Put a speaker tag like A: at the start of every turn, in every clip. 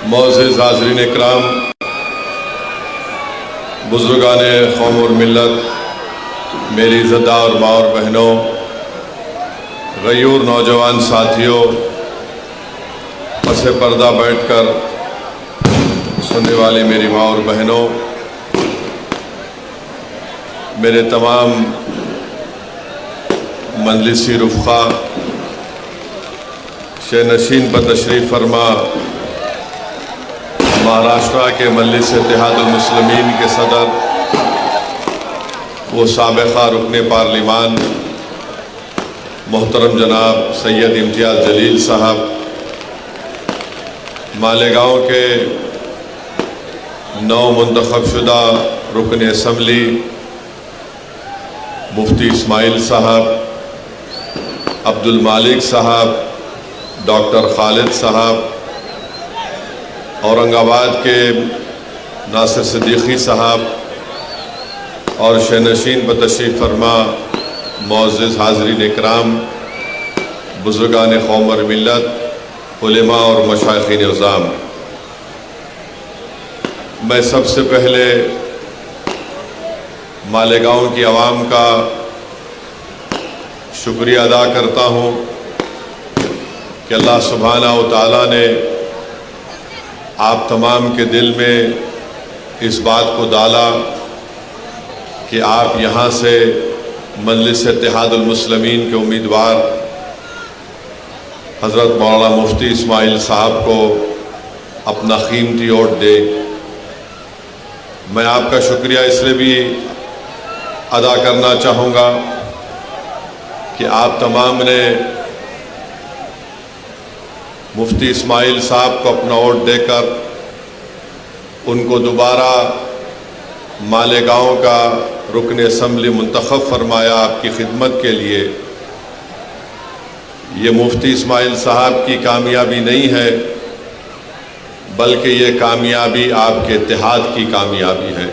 A: मोअज़्ज़िज़ हाज़रीन इकराम, बुज़ुर्गाने कौम और मिल्लत, मेरी इज़्ज़तदार माँ और बहनों, गयूर नौजवान साथियों, पसे पर्दा बैठकर सुनने वाली मेरी माँ और बहनों, मेरे तमाम मजलिसी रुफ़क़ा, शहनशीन पर तशरीफ़ फरमा महाराष्ट्र के मजलिस इत्तेहादुल मुस्लिमीन के सदर वो साबिक़ा रुकने पार्लिमान मोहतरम जनाब सैयद इम्तियाज़ जलील साहब, मालेगांव के नौ मुंतखब शुदा रुकन असम्बली मुफ्ती इस्माइल साहब, अब्दुल मालिक साहब, डॉक्टर खालिद साहब, औरंगाबाद के नासिर सिद्दीकी साहब और शहनशीन पर तशरीफ़ फरमा मोअज़्ज़िज़ हाज़रीन इकराम, बुज़ुर्गाने कौम और मिल्लत, उलेमा और मशाइख़ीन इज़ाम, मैं सबसे पहले मालेगांव की आवाम का शुक्रिया अदा करता हूँ कि अल्लाह सुब्हानहू व तआला ने आप तमाम के दिल में इस बात को डाला कि आप यहाँ से मजलिस इत्तेहादुल मुस्लिमीन के उम्मीदवार हज़रत मौलाना मुफ्ती इस्माइल साहब को अपना कीमती वोट दें। मैं आपका शुक्रिया इसलिए भी अदा करना चाहूँगा कि आप तमाम ने मुफ्ती इस्माइल साहब को अपना वोट देकर उनको दोबारा मालेगांव का रुकन असम्बली मुंतखब फरमाया आपकी खिदमत के लिए। ये मुफ्ती इस्माइल साहब की कामयाबी नहीं है, बल्कि ये कामयाबी आपके इत्तेहाद की कामयाबी है,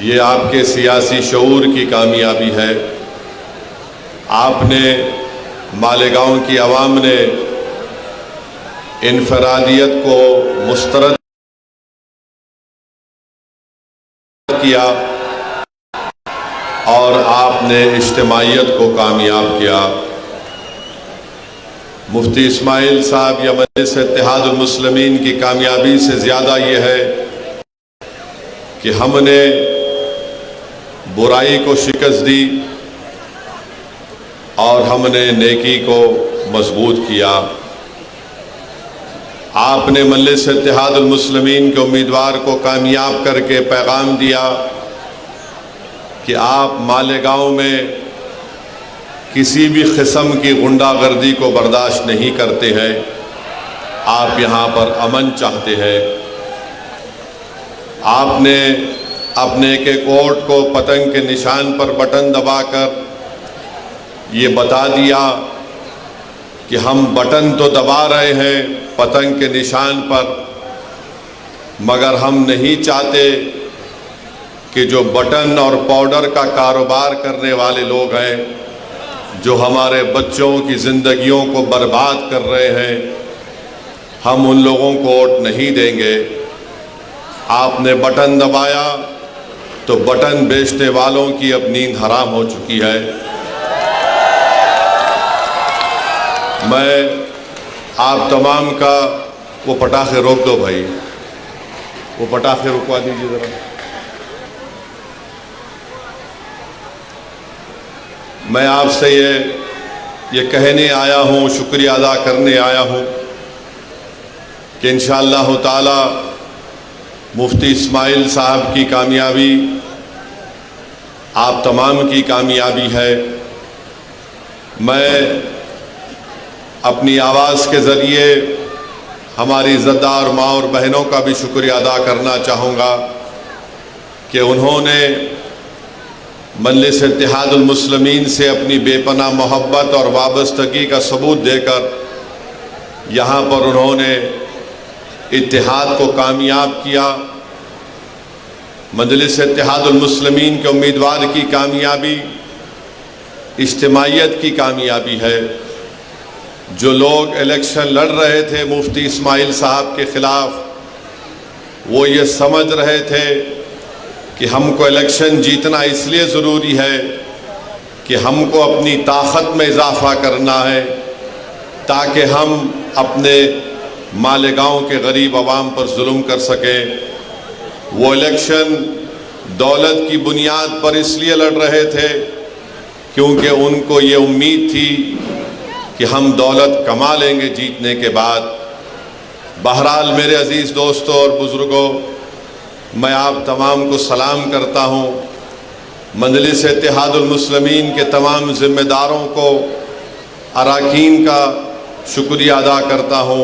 A: ये आपके सियासी शऊर की कामयाबी है। आपने मालेगांव की आवाम ने इनफरादियत को मुस्तरद किया और आपने इज्तिमाइयत को कामयाब किया। मुफ्ती इस्माइल साहब या मजलिस इत्तेहादुल मुस्लिमीन की कामयाबी से ज़्यादा ये है कि हमने बुराई को शिकस्त दी और हमने नेकी को मजबूत किया। आपने मजलिस इत्तेहादुल मुस्लिमीन के उम्मीदवार को कामयाब करके पैगाम दिया कि आप मालेगांव में किसी भी किस्म की गुंडागर्दी को बर्दाश्त नहीं करते हैं, आप यहाँ पर अमन चाहते हैं। आपने अपने एक एक वोट को पतंग के निशान पर बटन दबाकर ये बता दिया कि हम बटन तो दबा रहे हैं पतंग के निशान पर, मगर हम नहीं चाहते कि जो बटन और पाउडर का कारोबार करने वाले लोग हैं, जो हमारे बच्चों की ज़िंदगियों को बर्बाद कर रहे हैं, हम उन लोगों को वोट नहीं देंगे। आपने बटन दबाया तो बटन बेचने वालों की अब नींद हराम हो चुकी है। मैं आप तमाम का वो पटाखे रोक दो भाई, वो पटाखे रुकवा दीजिए ज़रा। मैं आपसे ये कहने आया हूँ, शुक्रिया अदा करने आया हूँ कि इंशाअल्लाह ताला मुफ्ती इस्माइल साहब की कामयाबी आप तमाम की कामयाबी है। मैं अपनी आवाज़ के ज़रिए हमारी इज़्ज़तदार माँ और बहनों का भी शुक्रिया अदा करना चाहूँगा कि उन्होंने मजलिस इत्तेहादुल मुस्लिमीन से अपनी बेपनाह मोहब्बत और वाबस्तगी का सबूत देकर यहाँ पर उन्होंने इत्तेहाद को कामयाब किया। मजलिस इत्तेहादुल मुस्लिमीन के उम्मीदवार की कामयाबी इज्तिमाइयत की कामयाबी है। जो लोग इलेक्शन लड़ रहे थे मुफ्ती इस्माइल साहब के ख़िलाफ़, वो ये समझ रहे थे कि हमको इलेक्शन जीतना इसलिए ज़रूरी है कि हमको अपनी ताकत में इजाफ़ा करना है ताकि हम अपने मालेगांव के गरीब आवाम पर जुल्म कर सकें। वो इलेक्शन दौलत की बुनियाद पर इसलिए लड़ रहे थे क्योंकि उनको ये उम्मीद थी कि हम दौलत कमा लेंगे जीतने के बाद। बहरहाल मेरे अज़ीज़ दोस्तों और बुज़ुर्गों, मैं आप तमाम को सलाम करता हूँ। मजलिस इत्तेहादुल मुस्लिमीन के तमाम ज़िम्मेदारों को, अरकान का शुक्रिया अदा करता हूँ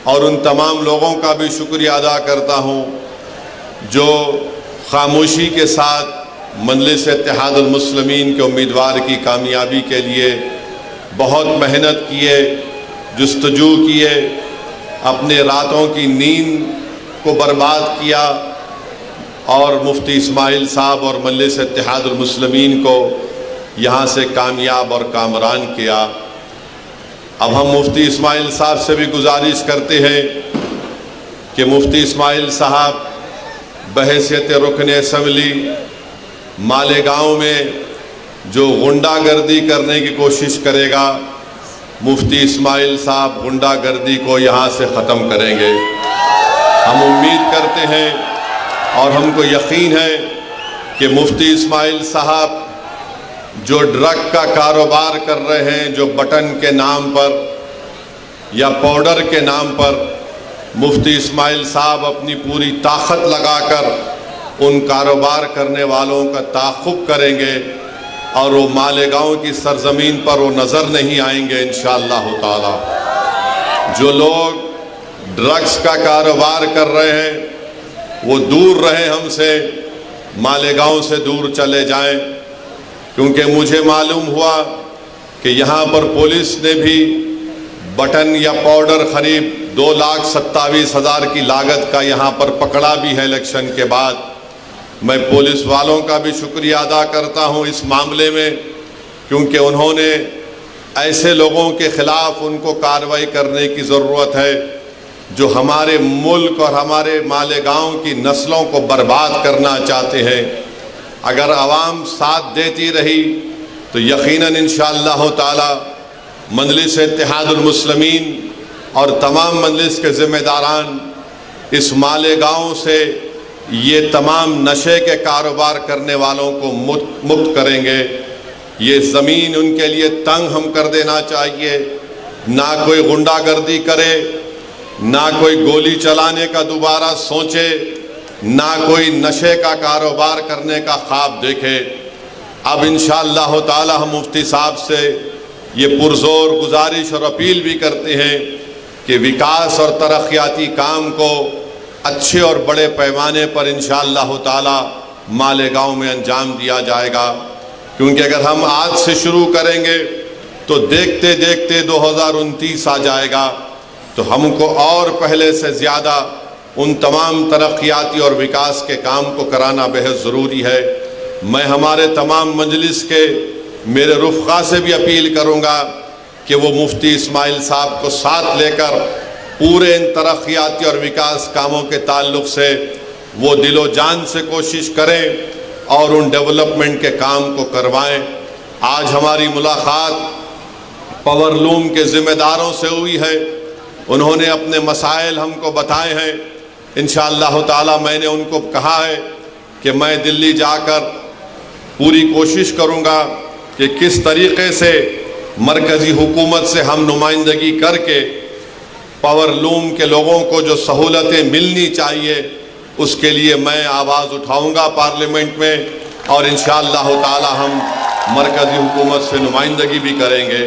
A: और उन तमाम लोगों का भी शुक्रिया अदा करता हूँ जो खामोशी के साथ मजलिस इत्तेहादुल मुस्लिमीन के उम्मीदवार की कामयाबी के लिए बहुत मेहनत किए, जुस्तजू किए, अपने रातों की नींद को बर्बाद किया और मुफ्ती इस्माइल साहब और मजलिस इत्तेहादुल मुस्लिमीन को यहाँ से कामयाब और कामरान किया। अब हम मुफ्ती इस्माइल साहब से भी गुजारिश करते हैं कि मुफ्ती इस्माइल साहब बहैसियत रुकन असम्बली मालेगांव में जो गुंडागर्दी करने की कोशिश करेगा, मुफ्ती इस्माइल साहब गुंडागर्दी को यहाँ से ख़त्म करेंगे। हम उम्मीद करते हैं और हमको यकीन है कि मुफ्ती इस्माइल साहब जो ड्रग का कारोबार कर रहे हैं, जो बटन के नाम पर या पाउडर के नाम पर, मुफ्ती इस्माइल साहब अपनी पूरी ताकत लगाकर उन कारोबार करने वालों का ताक़ुब करेंगे और वो मालेगांव की सरजमीन पर वो नज़र नहीं आएंगे इंशाअल्लाह ताला। जो लोग ड्रग्स का कारोबार कर रहे हैं वो दूर रहें हमसे, मालेगांव से दूर चले जाएं, क्योंकि मुझे मालूम हुआ कि यहाँ पर पुलिस ने भी बटन या पाउडर ख़रीब 2,27,000 की लागत का यहाँ पर पकड़ा भी है इलेक्शन के बाद। मैं पुलिस वालों का भी शुक्रिया अदा करता हूँ इस मामले में, क्योंकि उन्होंने ऐसे लोगों के ख़िलाफ़ उनको कार्रवाई करने की ज़रूरत है जो हमारे मुल्क और हमारे मालेगांव की नस्लों को बर्बाद करना चाहते हैं। अगर आवाम साथ देती रही तो यकीनन इंशाअल्लाह ताला मजलिस इत्तेहादुल मुस्लिमीन और तमाम मजलिस के ज़िम्मेदारान इस मालेगांव से ये तमाम नशे के कारोबार करने वालों को मुक्त करेंगे। ये ज़मीन उनके लिए तंग हम कर देना चाहिए, ना कोई गुंडागर्दी करे, ना कोई गोली चलाने का दोबारा सोचे, ना कोई नशे का कारोबार करने का ख्वाब देखे। अब इंशाअल्लाह ताला हम मुफ्ती साहब से ये पुरजोर गुजारिश और अपील भी करते हैं कि विकास और तरक्याती काम को अच्छे और बड़े पैमाने पर इंशाअल्लाह ताला मालेगांव में अंजाम दिया जाएगा। क्योंकि अगर हम आज से शुरू करेंगे तो देखते देखते 2029 आ जाएगा, तो हमको और पहले से ज़्यादा उन तमाम तरक्याती और विकास के काम को कराना बेहद ज़रूरी है। मैं हमारे तमाम मजलिस के मेरे रुफ़क़ा से भी अपील करूँगा कि वो मुफ्ती इस्माइल साहब को साथ लेकर पूरे इन तरक्याती और विकास कामों के ताल्लुक़ से वो दिलो जान से कोशिश करें और उन डेवलपमेंट के काम को करवाएं। आज हमारी मुलाकात पावरलूम के ज़िम्मेदारों से हुई है, उन्होंने अपने मसाइल हमको बताए हैं। इंशाअल्लाह ताला मैंने उनको कहा है कि मैं दिल्ली जाकर पूरी कोशिश करूँगा कि किस तरीक़े से मरकज़ी हुकूमत से हम नुमाइंदगी करके पावरलूम के लोगों को जो सहूलतें मिलनी चाहिए उसके लिए मैं आवाज़ उठाऊँगा पार्लियामेंट में, और इंशाअल्लाह ताला हम मरकज़ी हुकूमत से नुमाइंदगी भी करेंगे।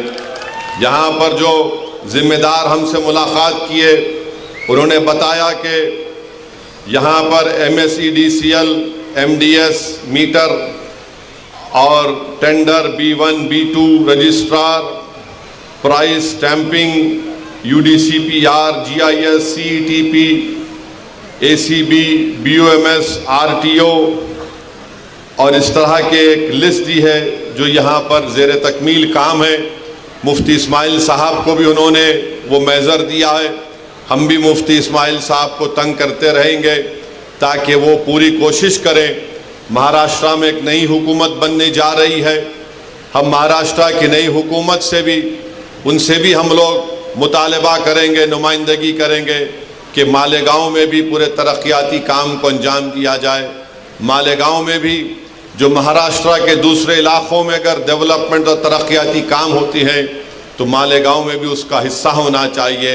A: यहाँ पर जो ज़िम्मेदार हमसे मुलाकात किए उन्होंने बताया कि यहाँ पर MSEDCL, MDS मीटर और tender B1, B2 registrar, price stamping, UDCPR, GIS, CETP, ACB, BOMS, RTO और इस तरह के एक लिस्ट दी है जो यहाँ पर ज़ेर तकमील काम है। मुफ्ती इस्माइल साहब को भी उन्होंने वो मेज़र दिया है। हम भी मुफ्ती इस्माइल साहब को तंग करते रहेंगे ताकि वो पूरी कोशिश करें। महाराष्ट्र में एक नई हुकूमत बनने जा रही है। हम महाराष्ट्र की नई हुकूमत से भी, उनसे भी हम लोग मुतालबा करेंगे, नुमाइंदगी करेंगे कि मालेगांव में भी पूरे तरक्याती काम को अंजाम दिया जाए। मालेगांव में भी जो महाराष्ट्र के दूसरे इलाक़ों में अगर डेवलपमेंट और तरक्याती काम होती हैं तो मालेगांव में भी उसका हिस्सा होना चाहिए।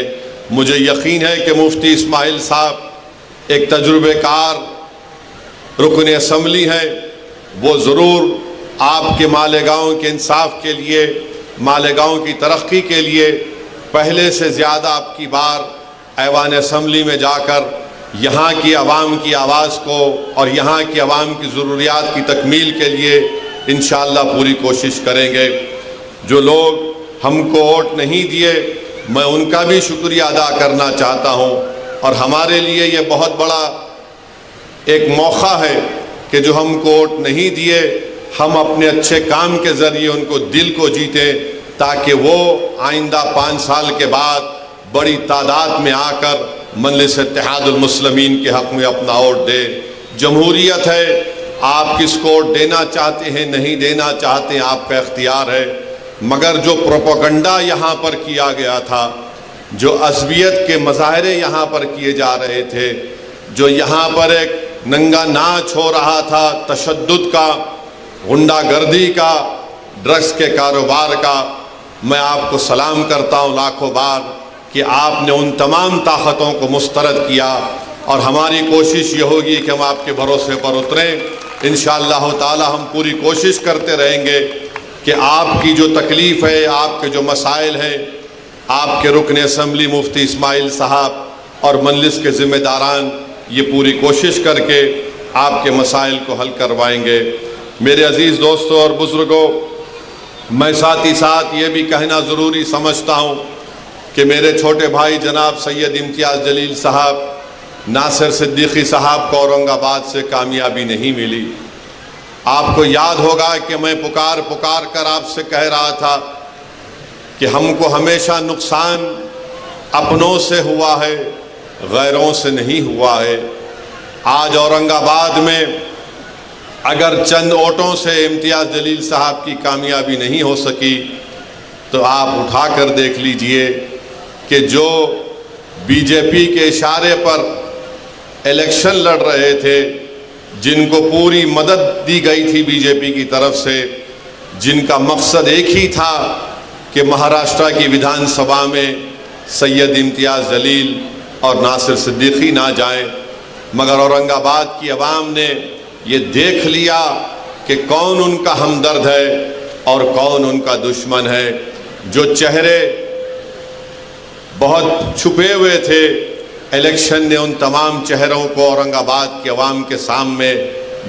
A: मुझे यकीन है कि मुफ्ती इस्माइल साहब एक तजुर्बेकार रुकन असम्बली हैं, वो ज़रूर आपके मालेगांव के इंसाफ के लिए, मालेगांव की तरक्की के लिए पहले से ज़्यादा आपकी बार ऐवान असम्बली में जाकर यहाँ की आवाम की आवाज़ को और यहाँ की आवाम की ज़रूरियात की तकमील के लिए इंशाअल्लाह पूरी कोशिश करेंगे। जो लोग हमको वोट नहीं दिए, मैं उनका भी शुक्रिया अदा करना चाहता हूँ। और हमारे लिए ये बहुत बड़ा एक मौका है कि जो हमको वोट नहीं दिए, हम अपने अच्छे काम के ज़रिए उनको दिल को जीते, ताकि वो आइंदा 5 साल के बाद बड़ी तादाद में आकर मजलिस इत्तेहादुल मुस्लिमीन के हक़ में अपना वोट दे। जमहूरियत है, आप किसको वोट देना चाहते हैं, नहीं देना चाहते हैं, आपका इख्तियार है। मगर जो प्रोपेगेंडा यहाँ पर किया गया था, जो अज़बियत के मज़ाहरे यहाँ पर किए जा रहे थे, जो यहाँ पर एक नंगा नाच हो रहा था तशद्दुद का, गुंडागर्दी का, ड्रग्स के कारोबार का, मैं आपको सलाम करता हूँ लाखों बार कि आपने उन तमाम ताकतों को मुस्तरद किया। और हमारी कोशिश ये होगी कि हम आपके भरोसे पर उतरें। इंशाअल्लाह ताला हम पूरी कोशिश करते रहेंगे कि आपकी जो तकलीफ़ है, आपके जो मसाइल हैं, आपके रुकन असम्बली मुफ्ती इस्माइल साहब और मजलिस के ज़िम्मेदारान ये पूरी कोशिश करके आपके मसाइल को हल करवाएंगे। मेरे अज़ीज़ दोस्तों और बुज़ुर्गों, मैं साथ ही साथ ये भी कहना ज़रूरी समझता हूँ कि मेरे छोटे भाई जनाब सैयद इम्तियाज़ जलील साहब, नासिर सिद्दीकी साहब को औरंगाबाद से कामयाबी नहीं मिली। आपको याद होगा कि मैं पुकार कर आपसे कह रहा था कि हमको हमेशा नुकसान अपनों से हुआ है, गैरों से नहीं हुआ है। आज औरंगाबाद में अगर चंद वोटों से इम्तियाज़ जलील साहब की कामयाबी नहीं हो सकी, तो आप उठा कर देख लीजिए कि जो बीजेपी के इशारे पर इलेक्शन लड़ रहे थे, जिनको पूरी मदद दी गई थी बीजेपी की तरफ से, जिनका मकसद एक ही था कि महाराष्ट्र की विधानसभा में सैयद इम्तियाज़ जलील और नासिर सिद्दीकी ना जाएं, मगर औरंगाबाद की आवाम ने ये देख लिया कि कौन उनका हमदर्द है और कौन उनका दुश्मन है। जो चेहरे बहुत छुपे हुए थे, इलेक्शन ने उन तमाम चेहरों को औरंगाबाद के अवाम के सामने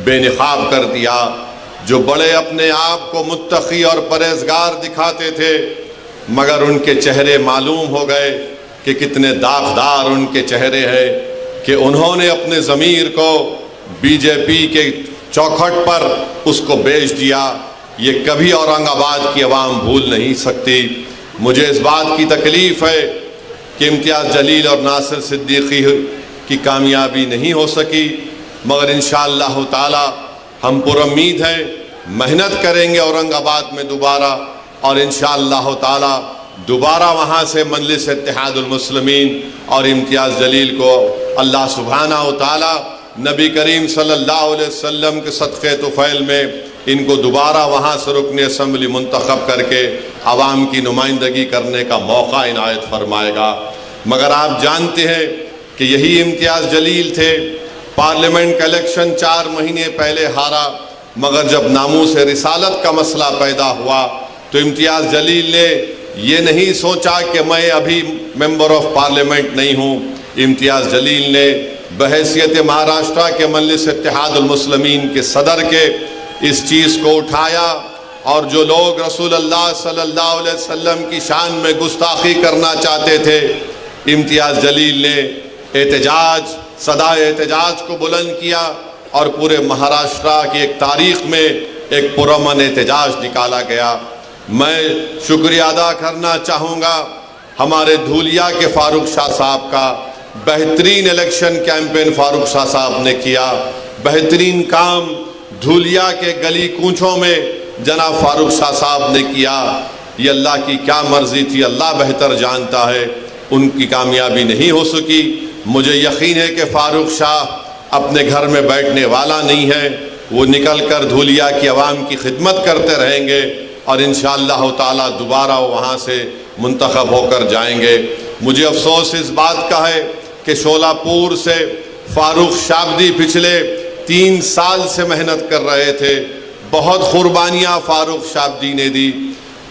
A: बेनकाब कर दिया। जो बड़े अपने आप को मुत्तकी और परहेजगार दिखाते थे, मगर उनके चेहरे मालूम हो गए कि कितने दागदार उनके चेहरे हैं, कि उन्होंने अपने ज़मीर को बीजेपी के चौखट पर उसको बेच दिया। ये कभी औरंगाबाद की आवाम भूल नहीं सकती। मुझे इस बात की तकलीफ़ है कि इम्तियाज़ जलील और नासिर सिद्दीकी की कामयाबी नहीं हो सकी, मगर इंशाअल्लाह ताला हम पुरुम्मीद हैं, मेहनत करेंगे औरंगाबाद में दोबारा, और इंशाअल्लाह ताला दोबारा वहाँ से मजलिस इत्तेहादुल मुस्लिमीन और इम्तियाज़ जलील को अल्लाह सुब्हानहू ताला नबी करीम सल्लल्लाहु अलैहि वसल्लम के सदक़े तुफ़ैल में इनको दोबारा वहाँ से रुकन असम्बली मुंतखब करके आवाम की नुमाइंदगी करने का मौका इनायत फरमाएगा। मगर आप जानते हैं कि यही इम्तियाज़ जलील थे, पार्लियामेंट का इलेक्शन 4 महीने पहले हारा, मगर जब नामूस रिसालत का मसला पैदा हुआ तो इम्तियाज़ जलील ने ये नहीं सोचा कि मैं अभी मेंबर ऑफ पार्लियामेंट नहीं हूँ। इम्तियाज़ जलील ने बहैसियत महाराष्ट्र के मजलिस इत्तेहादुल मुस्लिमीन के सदर के इस चीज़ को उठाया, और जो लोग रसूलुल्लाह सल्लल्लाहु अलैहि वसल्लम की शान में गुस्ताखी करना चाहते थे, इम्तियाज़ जलील ने एहतजाज, सदा एहतजाज को बुलंद किया और पूरे महाराष्ट्र की एक तारीख़ में एक पुरअमन एहतजाज निकाला गया। मैं शुक्रिया अदा करना चाहूँगा हमारे धूलिया के फारूक शाह साहब का। बेहतरीन इलेक्शन कैंपेन फारूक शाह साहब ने किया, बेहतरीन काम धूलिया के गली कूचों में जनाब फारूक शाह साहब ने किया। ये अल्लाह की क्या मर्जी थी, अल्लाह बेहतर जानता है। उनकी कामयाबी नहीं हो सकी। मुझे यकीन है कि फारूक शाह अपने घर में बैठने वाला नहीं है, वो निकल कर धूलिया की आवाम की खिदमत करते रहेंगे और इंशाअल्लाह ताला दोबारा वो वहाँ से मुंतखब होकर जाएंगे। मुझे अफसोस इस बात का है कि शोलापुर से फारूक शाबदी पिछले 3 साल से मेहनत कर रहे थे। बहुत कुर्बानियाँ फारूक शाबदी ने दी।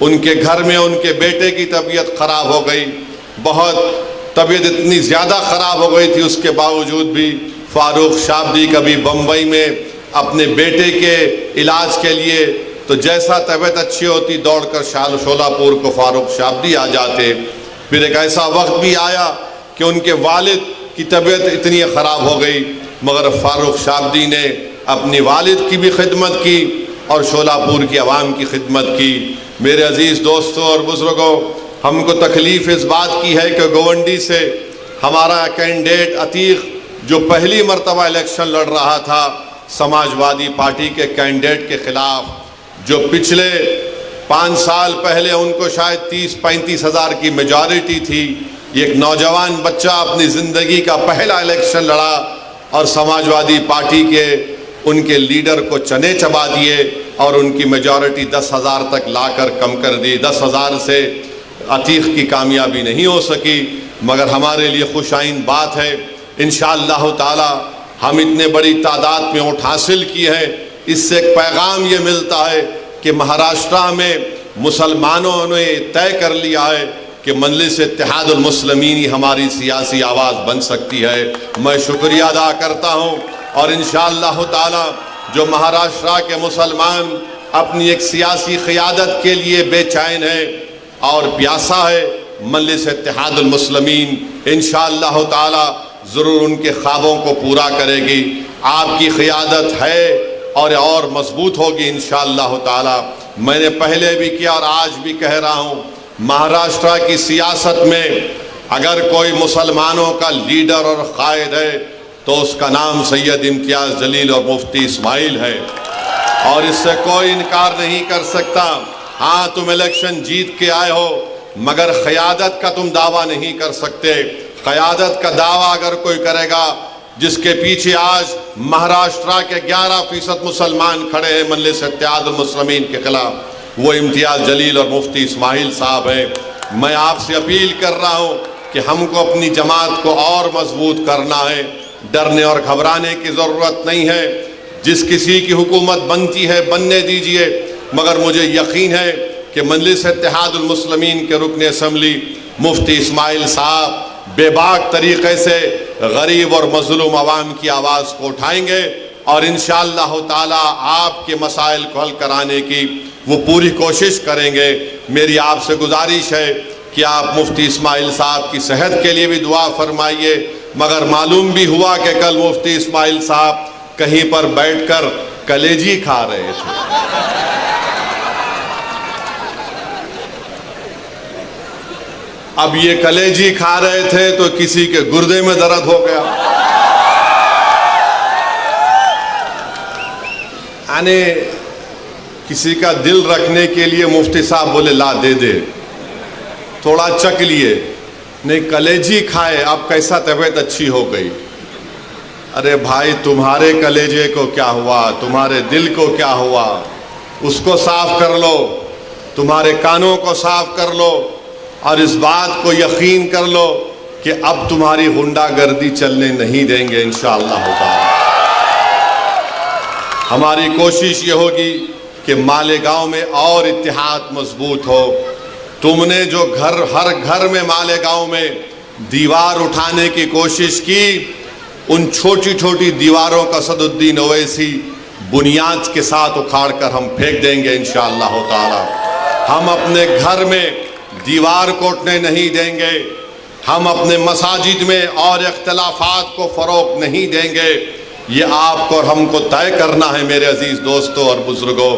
A: उनके घर में उनके बेटे की तबीयत ख़राब हो गई, बहुत तबीयत इतनी ज़्यादा ख़राब हो गई थी, उसके बावजूद भी फारूक शाबदी कभी बम्बई में अपने बेटे के इलाज के लिए, तो जैसा तबीयत अच्छी होती दौड़कर शोलापुर को फारूक शाबदी आ जाते। फिर एक ऐसा वक्त भी आया कि उनके वालिद की तबीयत इतनी ख़राब हो गई, मगर फारूक शाबदी ने अपनी वालिद की भी खिदमत की और शोलापुर की आवाम की खिदमत की। मेरे अजीज़ दोस्तों और बुज़ुर्गों, हमको तकलीफ़ इस बात की है कि गोवंडी से हमारा कैंडिडेट अतीक जो पहली मरतबा इलेक्शन लड़ रहा था समाजवादी पार्टी के कैंडिडेट के ख़िलाफ़, जो पिछले 5 साल पहले उनको शायद 30-35 हज़ार की मेजॉरिटी थी, एक नौजवान बच्चा अपनी ज़िंदगी का पहला इलेक्शन लड़ा और समाजवादी पार्टी के उनके लीडर को चने चबा दिए और उनकी मेजॉरिटी 10,000 तक लाकर कम कर दी। 10,000 से अतीक की कामयाबी नहीं हो सकी, मगर हमारे लिए खुशाइन बात है। इंशाअल्लाह ताला हम इतने बड़ी तादाद में वोट हासिल किए हैं। इससे एक पैगाम ये मिलता है कि महाराष्ट्र में मुसलमानों ने तय कर लिया है कि मजलिस इत्तेहादुल मुस्लिमीन ही हमारी सियासी आवाज़ बन सकती है। मैं शुक्रिया अदा करता हूँ और इंशाअल्लाह ताला जो महाराष्ट्र के मुसलमान अपनी एक सियासी क़ियादत के लिए बेचैन है और प्यासा है, मजलिस इत्तेहादुल मुस्लिमीन इंशाअल्लाह ताला ज़रूर उनके ख्वाबों को पूरा करेगी। आपकी क़ियादत है और मजबूत होगी इंशाअल्लाह ताला। मैंने पहले भी किया और आज भी कह रहा हूँ, महाराष्ट्र की सियासत में अगर कोई मुसलमानों का लीडर और कायद है तो उसका नाम सैयद इम्तियाज़ जलील और मुफ्ती इस्माइल है और इससे कोई इनकार नहीं कर सकता। हाँ, तुम इलेक्शन जीत के आए हो, मगर क़यादत का तुम दावा नहीं कर सकते। क़यादत का दावा अगर कोई करेगा जिसके पीछे आज महाराष्ट्र के 11% मुसलमान खड़े हैं मजलिस इत्तेहादुल मुस्लिमीन के खिलाफ, वो इम्तियाज़ जलील और मुफ्ती इस्माइल साहब हैं। मैं आपसे अपील कर रहा हूँ कि हमको अपनी जमात को और मजबूत करना है। डरने और घबराने की ज़रूरत नहीं है। जिस किसी की हुकूमत बनती है बनने दीजिए, मगर मुझे यकीन है कि मजलिस इत्तेहादुल मुस्लिमीन के रुकन असम्बली मुफ्ती इस्माइल साहब बेबाक तरीक़े से गरीब और मज़लूम आवाम की आवाज़ को उठाएंगे और इंशाअल्लाह ताला आपके मसाइल को हल कराने की वो पूरी कोशिश करेंगे। मेरी आपसे गुजारिश है कि आप मुफ्ती इस्माइल साहब की सेहत के लिए भी दुआ फरमाइए। मगर मालूम भी हुआ कि कल मुफ्ती इस्माइल साहब कहीं पर बैठकर कलेजी खा रहे थे। अब ये कलेजी खा रहे थे तो किसी के गुर्दे में दर्द हो गया। यानी किसी का दिल रखने के लिए मुफ्ती साहब बोले ला दे दे, थोड़ा चख लिए, नहीं कलेजी खाए, अब कैसा तबीयत अच्छी हो गई। अरे भाई, तुम्हारे कलेजे को क्या हुआ, तुम्हारे दिल को क्या हुआ, उसको साफ कर लो, तुम्हारे कानों को साफ कर लो और इस बात को यकीन कर लो कि अब तुम्हारी गुंडागर्दी चलने नहीं देंगे इंशाअल्लाह ताला। हमारी कोशिश ये होगी कि मालेगांव में और इत्तेहाद मजबूत हो। तुमने जो हर घर में मालेगांव में दीवार उठाने की कोशिश की, उन छोटी छोटी दीवारों का सदुद्दीन ओवैसी बुनियाद के साथ उखाड़ कर हम फेंक देंगे इंशाअल्लाह ताला। हम अपने घर में दीवार कोटने नहीं देंगे, हम अपने मसाजिद में और इख्तिलाफात को फ़रोग़ नहीं देंगे। ये आपको और हमको तय करना है मेरे अजीज़ दोस्तों और बुज़ुर्गों।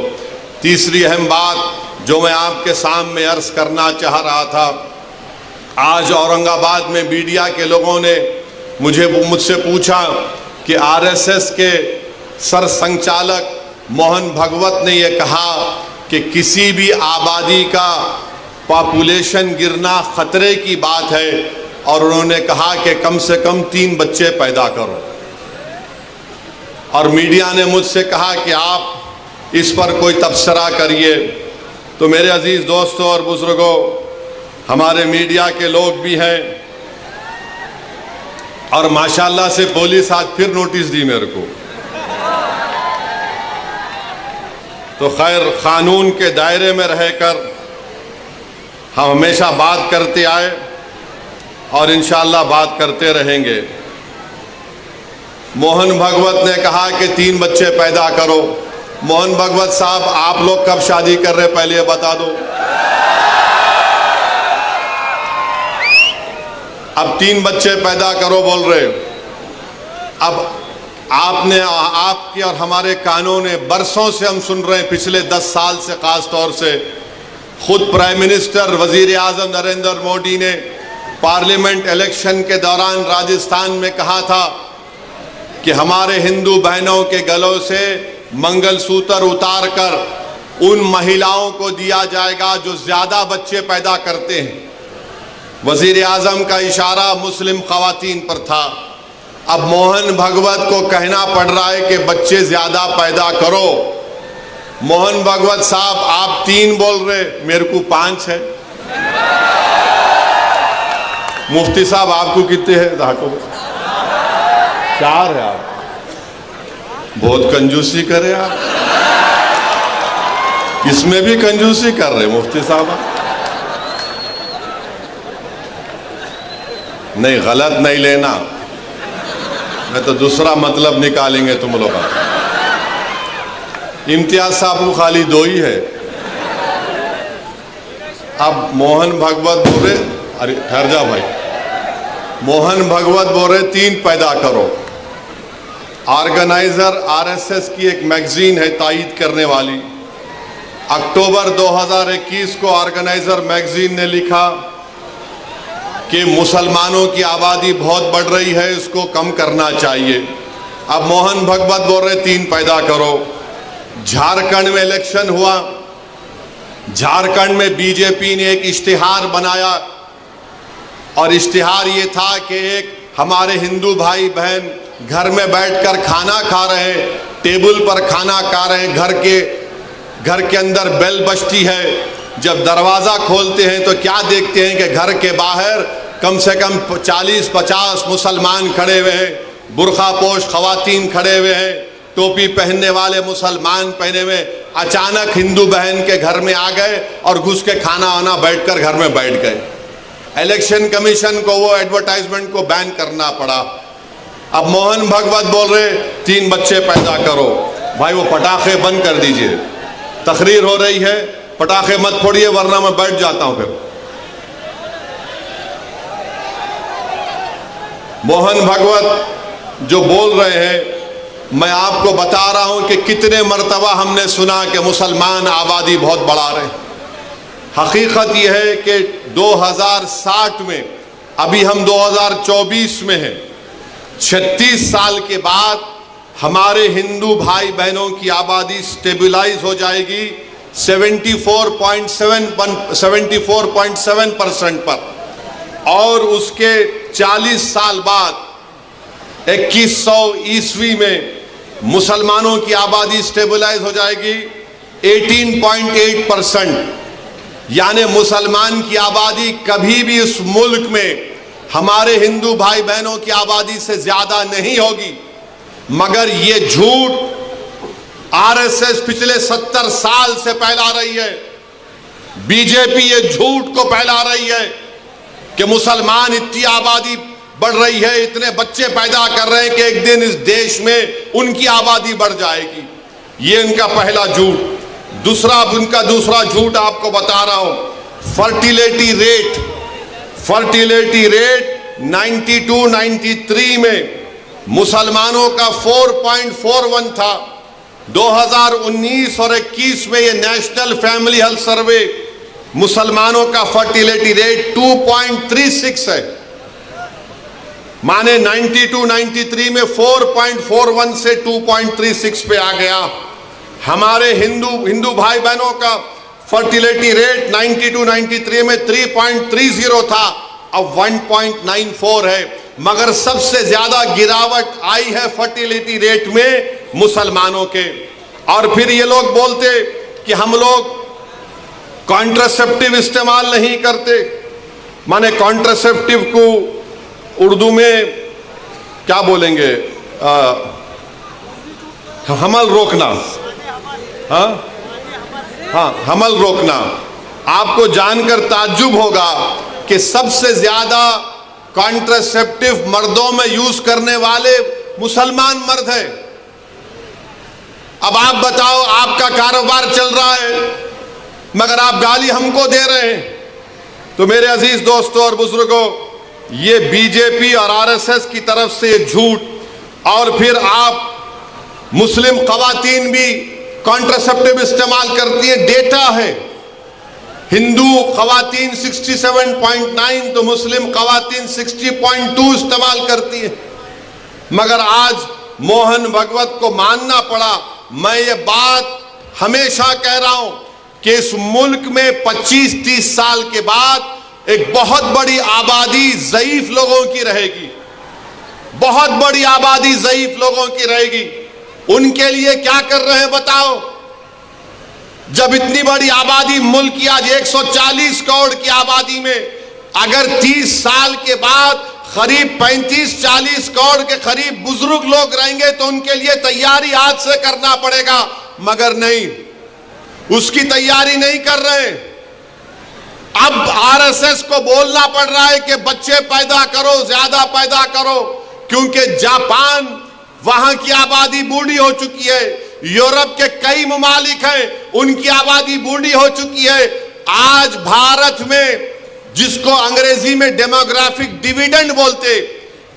A: तीसरी अहम बात जो मैं आपके सामने अर्ज करना चाह रहा था। आज औरंगाबाद में मीडिया के लोगों ने मुझसे पूछा कि आरएसएस के सरसंघचालक मोहन भागवत ने यह कहा कि किसी भी आबादी का पॉपुलेशन गिरना खतरे की बात है, और उन्होंने कहा कि कम से कम 3 बच्चे पैदा करो। और मीडिया ने मुझसे कहा कि आप इस पर कोई तबसरा करिए। तो मेरे अजीज दोस्तों और बुजुर्गों, हमारे मीडिया के लोग भी हैं, और माशाल्लाह से पुलिस आज फिर नोटिस दी मेरे को। तो खैर, कानून के दायरे में रहकर हम हमेशा बात करते आए और इंशाअल्लाह बात करते रहेंगे। मोहन भागवत ने कहा कि 3 बच्चे पैदा करो। मोहन भागवत साहब, आप लोग कब शादी कर रहे, पहले ये बता दो। अब 3 बच्चे पैदा करो बोल रहे। अब आपके और हमारे कानों ने बरसों से हम सुन रहे हैं, पिछले 10 साल से खास तौर से खुद प्राइम मिनिस्टर वजीर आजम नरेंद्र मोदी ने पार्लियामेंट इलेक्शन के दौरान राजस्थान में कहा था कि हमारे हिंदू बहनों के गलों से मंगलसूत्र उतारकर उन महिलाओं को दिया जाएगा जो ज्यादा बच्चे पैदा करते हैं। वजीर आजम का इशारा मुस्लिम खवातीन पर था। अब मोहन भागवत को कहना पड़ रहा है कि बच्चे ज्यादा पैदा करो। मोहन भागवत साहब, आप 3 बोल रहे, मेरे को 5 है। मुफ्ती साहब, आपको कितने हैं? धाको 4 है। आप बहुत कंजूसी करे, आप इसमें भी कंजूसी कर रहे मुफ्ती साहब। नहीं, गलत नहीं लेना, मैं तो दूसरा मतलब निकालेंगे तुम लोग। इम्तियाज साहब को खाली 2 ही है। अब मोहन भागवत बोल रहे, अरे ठहर जा भाई, मोहन भागवत बोल रहे 3 पैदा करो। ऑर्गेनाइजर आरएसएस की एक मैगजीन है तायीद करने वाली। अक्टूबर 2021 को ऑर्गेनाइजर मैगजीन ने लिखा कि मुसलमानों की आबादी बहुत बढ़ रही है, इसको कम करना चाहिए। अब मोहन भागवत बोल रहे 3 पैदा करो। झारखंड में इलेक्शन हुआ, झारखंड में बीजेपी ने एक इश्तिहार बनाया, और इश्तिहार ये था कि एक हमारे हिंदू भाई बहन घर में बैठकर खाना खा रहे हैं, टेबल पर खाना खा रहे हैं, घर के अंदर बेल बजती है। जब दरवाज़ा खोलते हैं तो क्या देखते हैं कि घर के बाहर कम से कम 40-50 मुसलमान खड़े हुए हैं, बुरखापोश खवातीन खड़े हुए हैं, टोपी पहनने वाले मुसलमान पहने हुए। अचानक हिंदू बहन के घर में आ गए और घुस के खाना वाना बैठकर घर में बैठ गए। इलेक्शन कमीशन को वो एडवर्टाइजमेंट को बैन करना पड़ा। अब मोहन भागवत बोल रहे 3 बच्चे पैदा करो। भाई, वो पटाखे बंद कर दीजिए, तकरीर हो रही है, पटाखे मत फोड़िए वरना मैं बैठ जाता हूं फिर। मोहन भागवत जो बोल रहे हैं, मैं आपको बता रहा हूं कि कितने मर्तबा हमने सुना कि मुसलमान आबादी बहुत बढ़ा रहे हैं। हकीकत यह है कि 2060 में, अभी हम 2024 में हैं, 36 साल के बाद हमारे हिंदू भाई बहनों की आबादी स्टेबलाइज हो जाएगी 74.7% पर, और उसके 40 साल बाद 2100 ईस्वी में मुसलमानों की आबादी स्टेबलाइज हो जाएगी 18.8%। यानी मुसलमान की आबादी कभी भी इस मुल्क में हमारे हिंदू भाई बहनों की आबादी से ज्यादा नहीं होगी। मगर ये झूठ आरएसएस पिछले 70 साल से फैला रही है। बीजेपी ये झूठ को फैला रही है कि मुसलमान इतनी आबादी बढ़ रही है, इतने बच्चे पैदा कर रहे हैं कि एक दिन इस देश में उनकी आबादी बढ़ जाएगी। ये इनका पहला झूठ। उनका दूसरा झूठ आपको बता रहा हूं, फर्टिलिटी रेट 92-93 में मुसलमानों का 4.41 था, 2019 और 21 में ये नेशनल फैमिली हेल्थ सर्वे मुसलमानों का फर्टिलिटी रेट 2.36 है, माने 92-93 में 4.41 से 2.36 पे आ गया। हमारे हिंदू भाई बहनों का फर्टिलिटी रेट 92-93 में 3.30 था, अब 1.94 है। मगर सबसे ज्यादा गिरावट आई है फर्टिलिटी रेट में मुसलमानों के। और फिर ये लोग बोलते कि हम लोग कॉन्ट्रासेप्टिव इस्तेमाल नहीं करते, माने कॉन्ट्रासेप्टिव को उर्दू में क्या बोलेंगे, हमल रोकना। हाँ, हमल रोकना। आपको जानकर ताज्जुब होगा कि सबसे ज्यादा कॉन्ट्रासेप्टिव मर्दों में यूज करने वाले मुसलमान मर्द हैं। अब आप बताओ, आपका कारोबार चल रहा है मगर आप गाली हमको दे रहे हैं। तो मेरे अजीज दोस्तों और बुजुर्गों, ये बीजेपी और आरएसएस की तरफ से झूठ, और फिर आप मुस्लिम खवातीन भी कॉन्ट्रासेप्टिव इस्तेमाल करती है, डेटा है। हिंदू खवातीन 67.9 तो मुस्लिम खवातीन 60.2 इस्तेमाल करती है। मगर आज मोहन भगवत को मानना पड़ा। मैं ये बात हमेशा कह रहा हूं कि इस मुल्क में 25-30 साल के बाद एक बहुत बड़ी आबादी ज़ईफ लोगों की रहेगी, बहुत बड़ी आबादी ज़ईफ लोगों की रहेगी। उनके लिए क्या कर रहे हैं बताओ? जब इतनी बड़ी आबादी, मुल्क की आज 140 करोड़ की आबादी में अगर 30 साल के बाद करीब 35-40 करोड़ के करीब बुजुर्ग लोग रहेंगे तो उनके लिए तैयारी आज से करना पड़ेगा। मगर नहीं, उसकी तैयारी नहीं कर रहे। अब आरएसएस को बोलना पड़ रहा है कि बच्चे पैदा करो, ज्यादा पैदा करो, क्योंकि जापान, वहां की आबादी बूढ़ी हो चुकी है। यूरोप के कई ममालिक हैं, उनकी आबादी बूढ़ी हो चुकी है। आज भारत में, जिसको अंग्रेजी में डेमोग्राफिक डिविडेंड बोलते,